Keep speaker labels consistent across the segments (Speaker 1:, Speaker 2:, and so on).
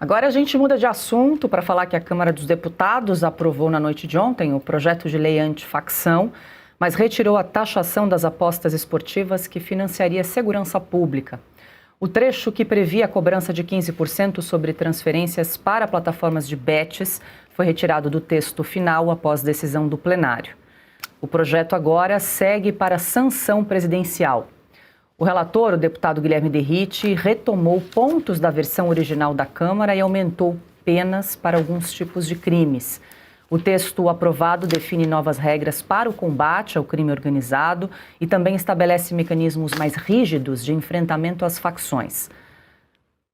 Speaker 1: Agora a gente muda de assunto para falar que a Câmara dos Deputados aprovou na noite de ontem o projeto de lei antifacção, mas retirou a taxação das apostas esportivas que financiaria a segurança pública. O trecho que previa a cobrança de 15% sobre transferências para plataformas de bets foi retirado do texto final após decisão do plenário. O projeto agora segue para sanção presidencial. O relator, o deputado Guilherme Derrite, retomou pontos da versão original da Câmara e aumentou penas para alguns tipos de crimes. O texto aprovado define novas regras para o combate ao crime organizado e também estabelece mecanismos mais rígidos de enfrentamento às facções.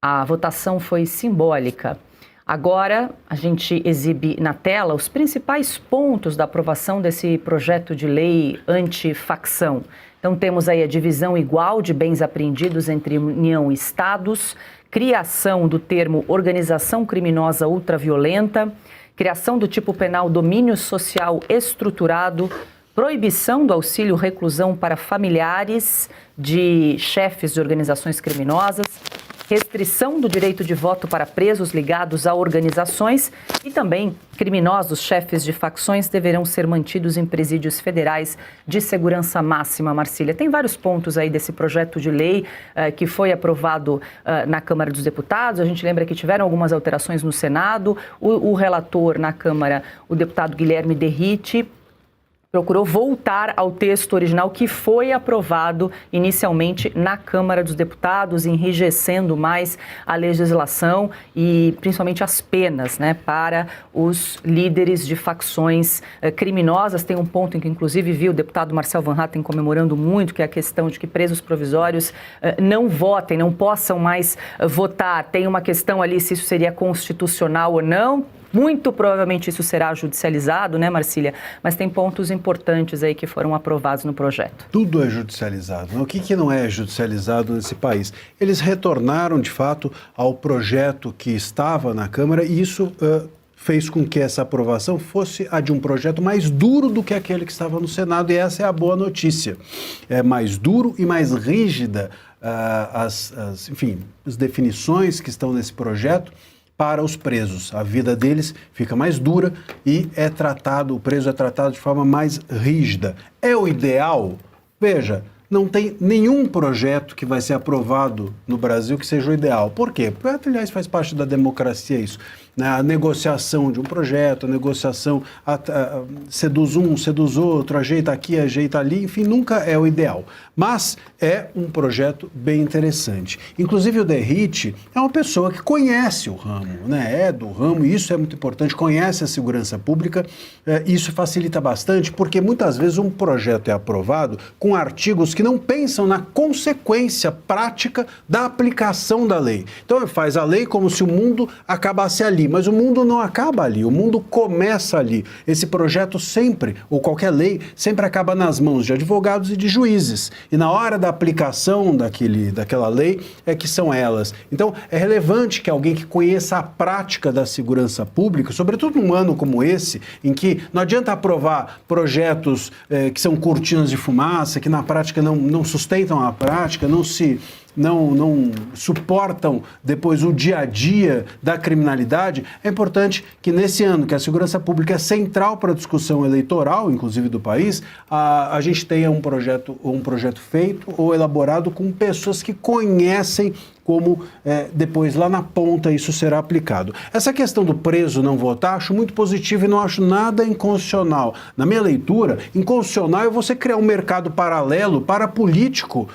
Speaker 1: A votação foi simbólica. Agora, a gente exibe na tela os principais pontos da aprovação desse projeto de lei antifacção. Então, temos aí a divisão igual de bens apreendidos entre União e Estados, criação do termo organização criminosa ultraviolenta, criação do tipo penal domínio social estruturado, proibição do auxílio reclusão para familiares de chefes de organizações criminosas, restrição do direito de voto para presos ligados a organizações e também criminosos chefes de facções deverão ser mantidos em presídios federais de segurança máxima. Marcília, tem vários pontos aí desse projeto de lei que foi aprovado na Câmara dos Deputados. A gente lembra que tiveram algumas alterações no Senado. O relator na Câmara, o deputado Guilherme Derrite, procurou voltar ao texto original que foi aprovado inicialmente na Câmara dos Deputados, enrijecendo mais a legislação e principalmente as penas, né, para os líderes de facções criminosas. Tem um ponto em que inclusive vi o deputado Marcel Van Hatten comemorando muito, que é a questão de que presos provisórios não votem, não possam mais votar. Tem uma questão ali se isso seria constitucional ou não. Muito provavelmente isso será judicializado, né, Marcília? Mas tem pontos importantes aí que foram aprovados no projeto.
Speaker 2: Tudo é judicializado. O que não é judicializado nesse país? Eles retornaram, de fato, ao projeto que estava na Câmara e isso fez com que essa aprovação fosse a de um projeto mais duro do que aquele que estava no Senado, e essa é a boa notícia. É mais duro e mais rígida enfim, as definições que estão nesse projeto para os presos. A vida deles fica mais dura e o preso é tratado de forma mais rígida. É o ideal? Veja, não tem nenhum projeto que vai ser aprovado no Brasil que seja o ideal. Por quê? Porque, aliás, faz parte da democracia isso. A negociação de um projeto, a negociação seduz um, seduz outro, ajeita aqui, ajeita ali, enfim, nunca é o ideal. Mas é um projeto bem interessante. Inclusive o Derrite é uma pessoa que conhece o ramo, né? É do ramo, e isso é muito importante, conhece a segurança pública, isso facilita bastante, porque muitas vezes um projeto é aprovado com artigos que não pensam na consequência prática da aplicação da lei. Então faz a lei como se o mundo acabasse ali, mas o mundo não acaba ali, o mundo começa ali. Esse projeto sempre, ou qualquer lei, sempre acaba nas mãos de advogados e de juízes. E na hora da aplicação daquela lei é que são elas. Então é relevante que alguém que conheça a prática da segurança pública, sobretudo num ano como esse, em que não adianta aprovar projetos que são cortinas de fumaça, que na prática não sustentam a prática, não suportam depois o dia a dia da criminalidade. É importante que nesse ano, que a segurança pública é central para a discussão eleitoral, inclusive do país, a gente tenha um projeto feito ou elaborado com pessoas que conhecem como depois lá na ponta isso será aplicado. Essa questão do preso não votar, acho muito positivo e não acho nada inconstitucional. Na minha leitura, inconstitucional é você criar um mercado paralelo para político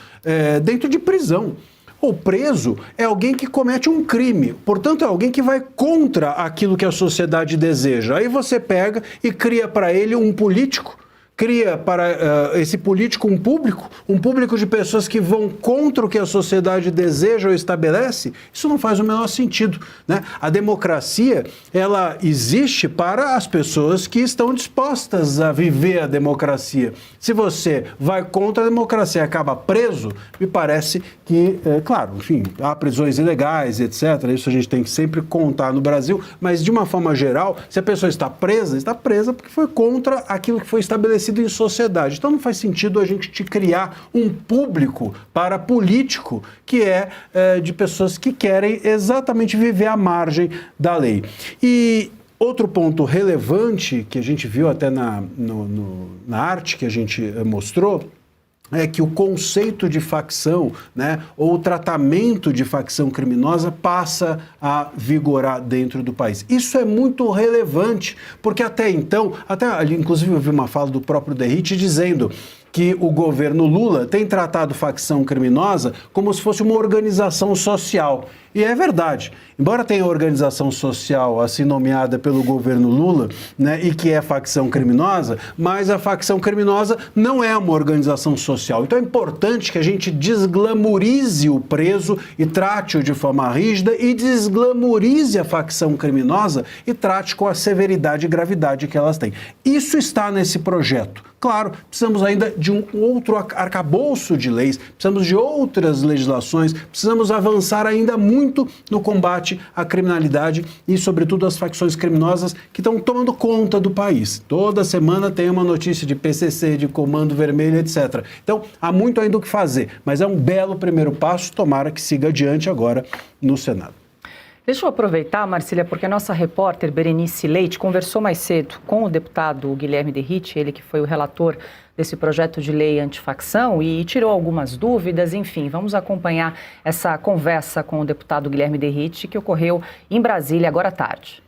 Speaker 2: dentro de prisão. O preso é alguém que comete um crime, portanto é alguém que vai contra aquilo que a sociedade deseja. Aí você pega e cria para ele um político, cria para esse político um público de pessoas que vão contra o que a sociedade deseja ou estabelece. Isso não faz o menor sentido, né? A democracia, ela existe para as pessoas que estão dispostas a viver a democracia. Se você vai contra a democracia e acaba preso, me parece que, claro, enfim, há prisões ilegais, etc. Isso a gente tem que sempre contar no Brasil, mas de uma forma geral, se a pessoa está presa porque foi contra aquilo que foi estabelecido reconhecido em sociedade. Então não faz sentido a gente te criar um público para político que é de pessoas que querem exatamente viver à margem da lei. E outro ponto relevante que a gente viu até na arte que a gente mostrou é que o conceito de facção, né, ou o tratamento de facção criminosa passa a vigorar dentro do país. Isso é muito relevante, porque até então, inclusive eu vi uma fala do próprio Derrite dizendo que o governo Lula tem tratado facção criminosa como se fosse uma organização social. E é verdade. Embora tenha organização social assim nomeada pelo governo Lula, né, e que é facção criminosa, mas a facção criminosa não é uma organização social. Então é importante que a gente desglamorize o preso e trate-o de forma rígida e desglamorize a facção criminosa e trate com a severidade e gravidade que elas têm. Isso está nesse projeto. Claro, precisamos ainda de um outro arcabouço de leis, precisamos de outras legislações, precisamos avançar ainda muito no combate à criminalidade e, sobretudo, às facções criminosas que estão tomando conta do país. Toda semana tem uma notícia de PCC, de Comando Vermelho, etc. Então, há muito ainda o que fazer, mas é um belo primeiro passo, tomara que siga adiante agora no Senado.
Speaker 1: Deixa eu aproveitar, Marcília, porque a nossa repórter Berenice Leite conversou mais cedo com o deputado Guilherme Derrite, ele que foi o relator desse projeto de lei antifacção e tirou algumas dúvidas. Enfim, vamos acompanhar essa conversa com o deputado Guilherme Derrite que ocorreu em Brasília agora à tarde.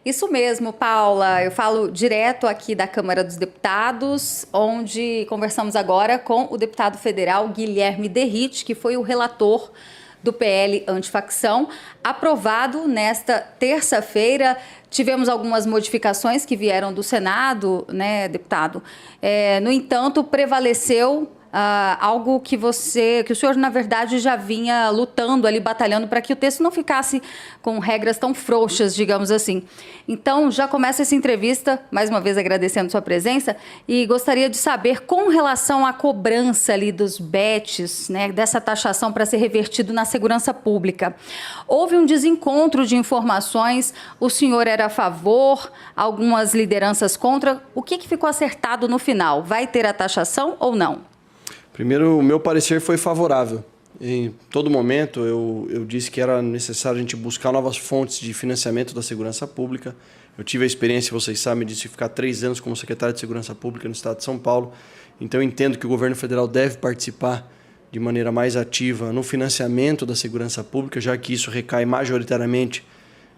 Speaker 3: Isso mesmo, Paula. Eu falo direto aqui da Câmara dos Deputados, onde conversamos agora com o deputado federal Guilherme Derrite, que foi o relator do PL antifacção, aprovado nesta terça-feira. Tivemos algumas modificações que vieram do Senado, né, deputado? No entanto, prevaleceu algo que o senhor, na verdade, já vinha lutando ali, batalhando para que o texto não ficasse com regras tão frouxas, digamos assim. Então, já começa essa entrevista, mais uma vez agradecendo sua presença, e gostaria de saber, com relação à cobrança ali dos bets, né, dessa taxação para ser revertido na segurança pública. Houve um desencontro de informações, o senhor era a favor, algumas lideranças contra. O que ficou acertado no final? Vai ter a taxação ou não?
Speaker 4: Primeiro, o meu parecer foi favorável. Em todo momento, eu disse que era necessário a gente buscar novas fontes de financiamento da segurança pública. Eu tive a experiência, vocês sabem, de ficar 3 anos como secretário de Segurança Pública no estado de São Paulo. Então, eu entendo que o governo federal deve participar de maneira mais ativa no financiamento da segurança pública, já que isso recai majoritariamente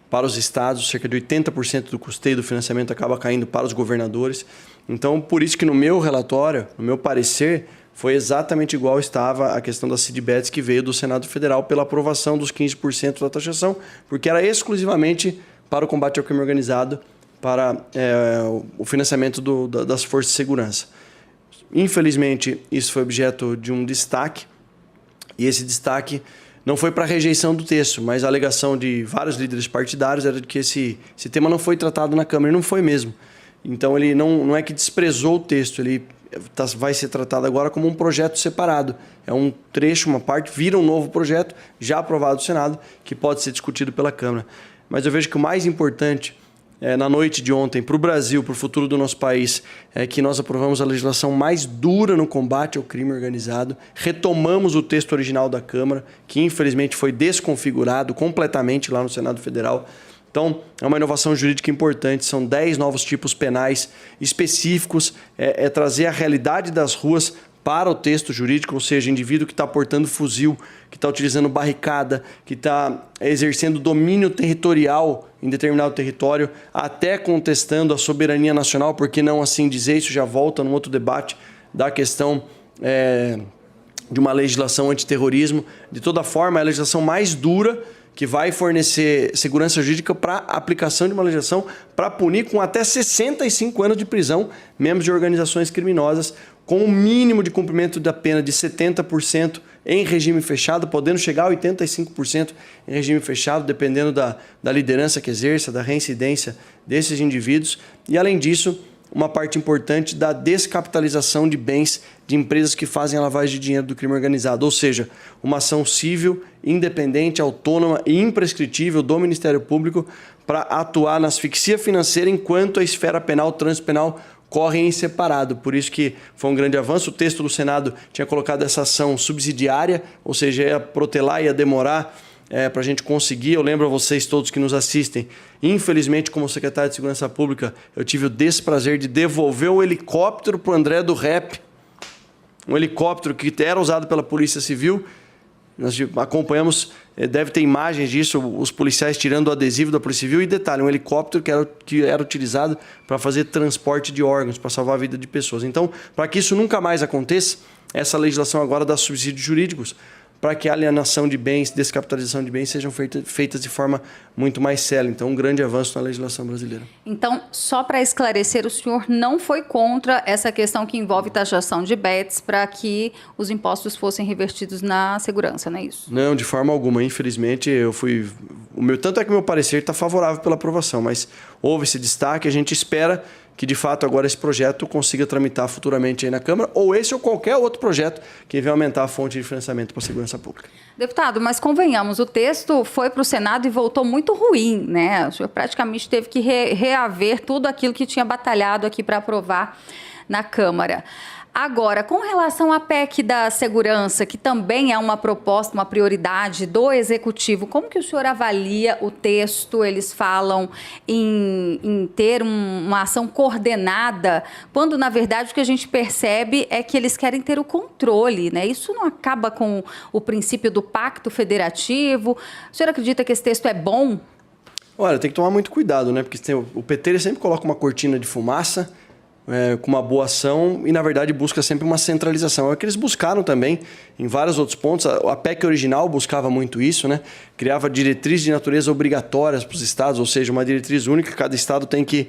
Speaker 4: para os estados. Cerca de 80% do custeio do financiamento acaba caindo para os governadores. Então, por isso que no meu relatório, no meu parecer, foi exatamente igual estava a questão das seedbets que veio do Senado Federal pela aprovação dos 15% da taxação, porque era exclusivamente para o combate ao crime organizado, para o financiamento das forças de segurança. Infelizmente, isso foi objeto de um destaque, e esse destaque não foi para a rejeição do texto, mas a alegação de vários líderes partidários era de que esse tema não foi tratado na Câmara, e não foi mesmo. Então, ele não é que desprezou o texto, ele vai ser tratado agora como um projeto separado. É um trecho, uma parte, vira um novo projeto, já aprovado no Senado, que pode ser discutido pela Câmara. Mas eu vejo que o mais importante, na noite de ontem, para o Brasil, para o futuro do nosso país, é que nós aprovamos a legislação mais dura no combate ao crime organizado, retomamos o texto original da Câmara, que infelizmente foi desconfigurado completamente lá no Senado Federal. Então, é uma inovação jurídica importante, são 10 novos tipos penais específicos, trazer a realidade das ruas para o texto jurídico, ou seja, indivíduo que está portando fuzil, que está utilizando barricada, que está exercendo domínio territorial em determinado território, até contestando a soberania nacional, por que não assim dizer, isso já volta num outro debate da questão de uma legislação antiterrorismo. De toda forma, é a legislação mais dura que vai fornecer segurança jurídica para a aplicação de uma legislação para punir com até 65 anos de prisão membros de organizações criminosas, com um mínimo de cumprimento da pena de 70% em regime fechado, podendo chegar a 85% em regime fechado, dependendo da liderança que exerça, da reincidência desses indivíduos. E, além disso, uma parte importante da descapitalização de bens de empresas que fazem a lavagem de dinheiro do crime organizado, ou seja, uma ação civil, independente, autônoma e imprescritível do Ministério Público para atuar na asfixia financeira enquanto a esfera penal, transpenal correm em separado. Por isso que foi um grande avanço. O texto do Senado tinha colocado essa ação subsidiária, ou seja, ia protelar, ia demorar para a gente conseguir. Eu lembro a vocês todos que nos assistem, infelizmente, como secretário de Segurança Pública, eu tive o desprazer de devolver um helicóptero para o André do Rep, um helicóptero que era usado pela Polícia Civil. Nós acompanhamos, deve ter imagens disso, os policiais tirando o adesivo da Polícia Civil. E detalhe, um helicóptero que era utilizado para fazer transporte de órgãos, para salvar a vida de pessoas. Então, para que isso nunca mais aconteça, essa legislação agora dá subsídios jurídicos para que a alienação de bens, descapitalização de bens sejam feitas de forma muito mais célere. Então, um grande avanço na legislação brasileira.
Speaker 3: Então, só para esclarecer, o senhor não foi contra essa questão que envolve taxação de bets para que os impostos fossem revertidos na segurança, não é isso?
Speaker 4: Não, de forma alguma. Infelizmente, eu fui... Tanto é que meu parecer está favorável pela aprovação, mas houve esse destaque. A gente espera que, de fato, agora esse projeto consiga tramitar futuramente aí na Câmara, ou esse ou qualquer outro projeto que venha aumentar a fonte de financiamento para a segurança pública.
Speaker 3: Deputado, mas convenhamos, o texto foi para o Senado e voltou muito ruim, né? O senhor praticamente teve que reaver tudo aquilo que tinha batalhado aqui para aprovar na Câmara. Agora, com relação à PEC da segurança, que também é uma proposta, uma prioridade do Executivo, como que o senhor avalia o texto? Eles falam em ter uma ação coordenada, quando, na verdade, o que a gente percebe é que eles querem ter o controle, né? Isso não acaba com o princípio do pacto federativo? O senhor acredita que esse texto é bom?
Speaker 4: Olha, tem que tomar muito cuidado, né? Porque o PT ele sempre coloca uma cortina de fumaça, com uma boa ação e, na verdade, busca sempre uma centralização. É o que eles buscaram também em vários outros pontos. A PEC original buscava muito isso, né? Criava diretrizes de natureza obrigatórias para os estados, ou seja, uma diretriz única que cada estado tem que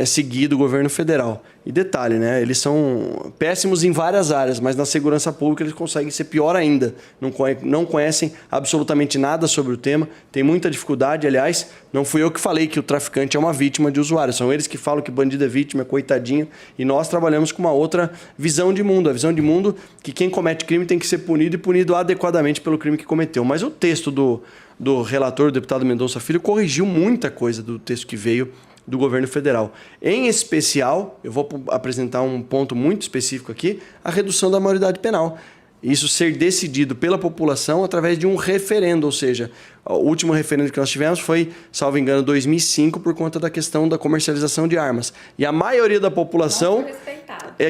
Speaker 4: seguir do governo federal. E detalhe, né? Eles são péssimos em várias áreas, mas na segurança pública eles conseguem ser pior ainda. Não conhecem absolutamente nada sobre o tema, tem muita dificuldade. Aliás, não fui eu que falei que o traficante é uma vítima de usuário, são eles que falam que bandido é vítima, é coitadinho, e nós trabalhamos com uma outra visão de mundo, a visão de mundo que quem comete crime tem que ser punido e punido adequadamente pelo crime que cometeu. Mas o texto do relator, o deputado Mendonça Filho, corrigiu muita coisa do texto que veio do governo federal. Em especial, eu vou apresentar um ponto muito específico aqui, a redução da maioridade penal. Isso ser decidido pela população através de um referendo, ou seja, o último referendo que nós tivemos foi, salvo engano, 2005, por conta da questão da comercialização de armas. E a maioria da população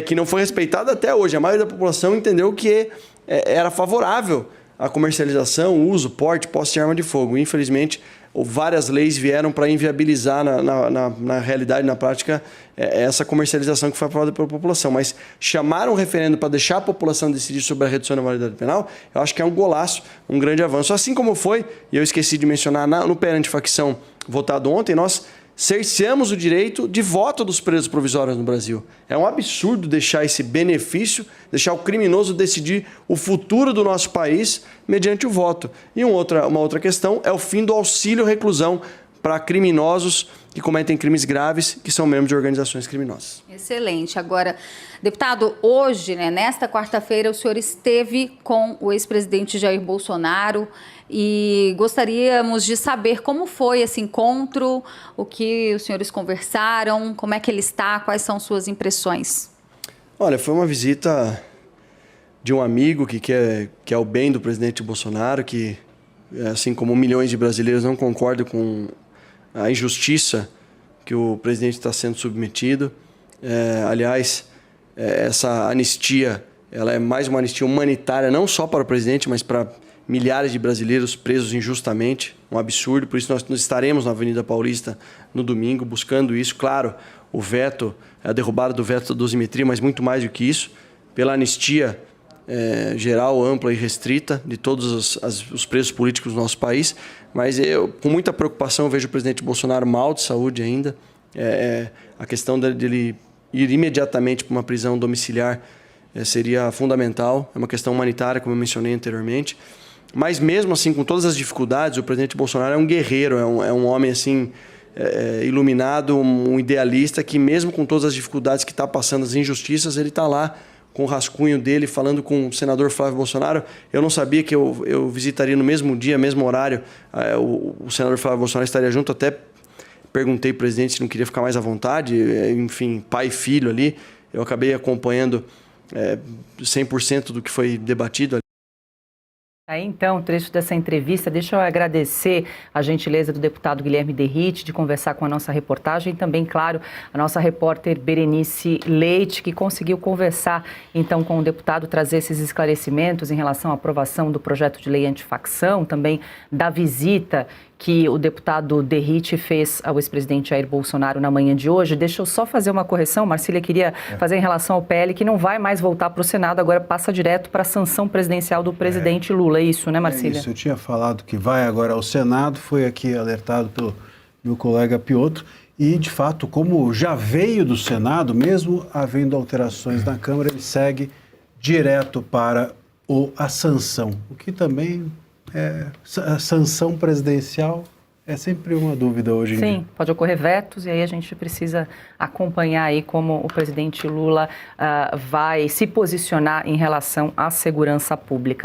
Speaker 4: que não foi respeitada até hoje. A maioria da população entendeu que era favorável à comercialização, uso, porte, posse de arma de fogo. Infelizmente, várias leis vieram para inviabilizar na realidade, na prática, essa comercialização que foi aprovada pela população. Mas chamar um referendo para deixar a população decidir sobre a redução da maioridade penal, eu acho que é um golaço, um grande avanço. Assim como foi, e eu esqueci de mencionar, no PL antifacção votado ontem, nós cerceamos o direito de voto dos presos provisórios no Brasil. É um absurdo deixar esse benefício, deixar o criminoso decidir o futuro do nosso país mediante o voto. E uma outra questão é o fim do auxílio-reclusão para criminosos que cometem crimes graves, que são membros de organizações criminosas.
Speaker 3: Excelente. Agora, deputado, hoje, né, nesta quarta-feira, o senhor esteve com o ex-presidente Jair Bolsonaro e gostaríamos de saber como foi esse encontro, o que os senhores conversaram, como é que ele está, quais são suas impressões?
Speaker 4: Olha, foi uma visita de um amigo que quer o bem do presidente Bolsonaro, que, assim como milhões de brasileiros, não concordam com a injustiça que o presidente está sendo submetido. Aliás, essa anistia, ela é mais uma anistia humanitária, não só para o presidente, mas para milhares de brasileiros presos injustamente. Um absurdo, por isso nós estaremos na Avenida Paulista no domingo, buscando isso. Claro, o veto, a derrubada do veto da dosimetria, mas muito mais do que isso, pela anistia geral, ampla e restrita de todos os presos políticos do nosso país. Mas eu, com muita preocupação, vejo o presidente Bolsonaro mal de saúde ainda. A questão dele ir imediatamente para uma prisão domiciliar seria fundamental. É uma questão humanitária, como eu mencionei anteriormente. Mas mesmo assim, com todas as dificuldades, o presidente Bolsonaro é um guerreiro, é um homem assim iluminado, um idealista que mesmo com todas as dificuldades que está passando, as injustiças, ele está lá com o rascunho dele, falando com o senador Flávio Bolsonaro. Eu não sabia que eu visitaria no mesmo dia, mesmo horário, o senador Flávio Bolsonaro estaria junto, até perguntei ao presidente se não queria ficar mais à vontade, enfim, pai e filho ali. Eu acabei acompanhando 100% do que foi debatido ali.
Speaker 1: Aí, então, trecho dessa entrevista, deixa eu agradecer a gentileza do deputado Guilherme Derrite de conversar com a nossa reportagem e também, claro, a nossa repórter Berenice Leite, que conseguiu conversar, então, com o deputado, trazer esses esclarecimentos em relação à aprovação do projeto de lei antifacção, também da visita que o deputado Derrite fez ao ex-presidente Jair Bolsonaro na manhã de hoje. Deixa eu só fazer uma correção, Marcília queria fazer em relação ao PL, que não vai mais voltar para o Senado, agora passa direto para a sanção presidencial do presidente Lula. É isso, né, Marcília?
Speaker 2: É isso, eu tinha falado que vai agora ao Senado, foi aqui alertado pelo meu colega Piotr, e de fato, como já veio do Senado, mesmo havendo alterações na Câmara, ele segue direto para a sanção, o que também... a sanção presidencial é sempre uma dúvida hoje em dia.
Speaker 1: Sim, pode ocorrer vetos e aí a gente precisa acompanhar aí como o presidente Lula vai se posicionar em relação à segurança pública.